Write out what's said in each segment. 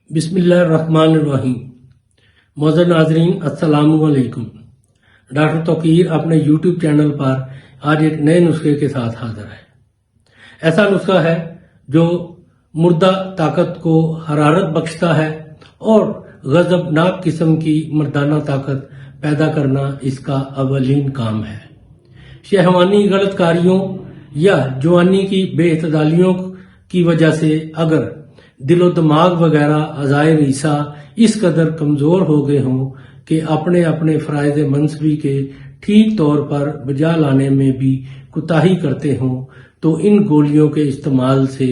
बिस्मिल्लाहिर्रहमानिर्रहीम। मौजूद नाजरीन अस्सलाम वालेकुम। डॉक्टर तौकीर अपने यूट्यूब चैनल पर आज एक नए नुस्खे के साथ हाजिर है। ऐसा नुस्खा है जो मुर्दा ताकत को हरारत बख्शता है और गजबनाक किस्म की मर्दाना ताकत पैदा करना इसका अवलीन काम है। शहवानी गलतकारियों या जवानी की बेइतदालियों की वजह से अगर दिलो दिमाग वगैरह अज़ाए रीसा इस कदर कमजोर हो गए हों कि अपने अपने फराइज मनसबी के ठीक तौर पर बजा लाने में भी कुताही करते हों तो इन गोलियों के इस्तेमाल से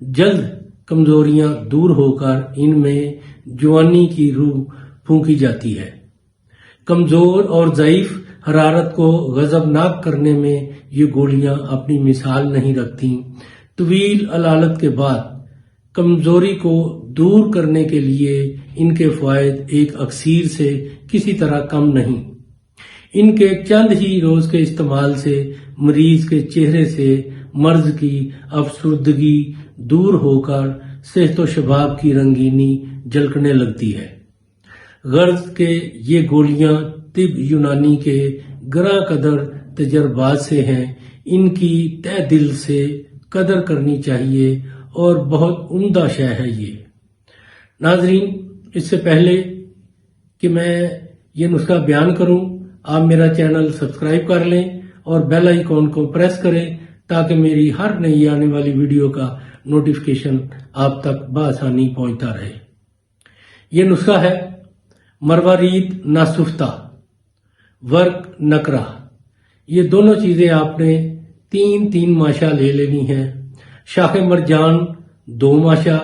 जल्द कमजोरियां दूर होकर इनमें जवानी की रूह फूंकी जाती है। कमजोर और ज़ईफ हरारत को गजबनाक करने में ये गोलियां अपनी मिसाल नहीं रखती। तवील अलालत के बाद कमजोरी को दूर करने के लिए इनके फायदे एक अक्सीर से किसी तरह कम नहीं। इनके चंद ही रोज के इस्तेमाल से मरीज के चेहरे से मर्ज की अफसुर्दगी दूर होकर सेहत व शबाब की रंगीनी झलकने लगती है। गर्ज के ये गोलियां तिब यूनानी के गरा कदर तजर्बात से हैं। इनकी तह दिल से कदर करनी चाहिए और बहुत उम्दा शय है ये। नाजरीन, इससे पहले कि मैं ये नुस्खा बयान करूं, आप मेरा चैनल सब्सक्राइब कर लें और बेल आइकॉन को प्रेस करें ताकि मेरी हर नई आने वाली वीडियो का नोटिफिकेशन आप तक बआसानी पहुंचता रहे। ये नुस्खा है मरवारीद नासुफ्ता वर्क नकरा। ये दोनों चीजें आपने तीन माशा ले लेनी है। शाख मरजान 2 माशा,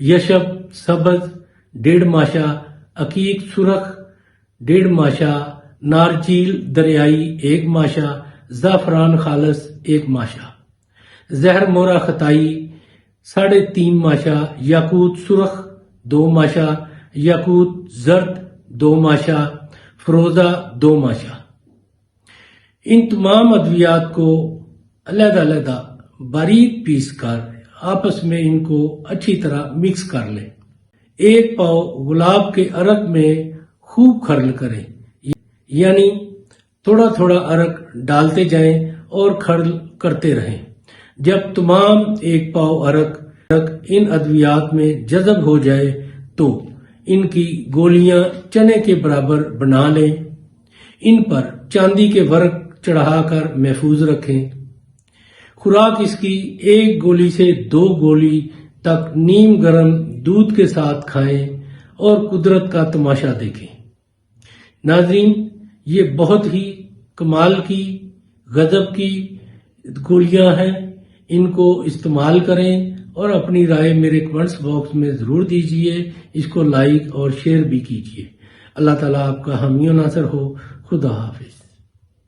यशब सबज 1.5 माशा, अकीक सुरख 1.5 माशा, नारचील दरियाई 1 माशा, ज़ाफ़रान खालस 1 माशा, जहर मोरा खताई 3.5 माशा, याकूत सुरख 2 माशा, याकूत जर्द 2 माशा, फरोजा 2 माशा। इन तमाम अद्वियात को अलग-अलग बारीक पीस कर आपस में इनको अच्छी तरह मिक्स कर लें। 1 पाव गुलाब के अरक में खूब खर्ल करें, यानी थोड़ा थोड़ा अरक डालते जाएं और खर्ल करते रहें। जब तमाम 1 पाव अरक इन अद्वियात में जज़ब हो जाए तो इनकी गोलियां चने के बराबर बना लें। इन पर चांदी के वर्क चढ़ाकर महफूज रखें। खुराक इसकी 1 गोली से 2 गोली तक नीम गरम दूध के साथ खाएं और कुदरत का तमाशा देखें। नाज़रीन, ये बहुत ही कमाल की गजब की गोलियां हैं। इनको इस्तेमाल करें और अपनी राय मेरे कमेंट्स बॉक्स में जरूर दीजिए। इसको लाइक और शेयर भी कीजिए। अल्लाह ताला आपका हामी और नासर हो। खुदा हाफिज।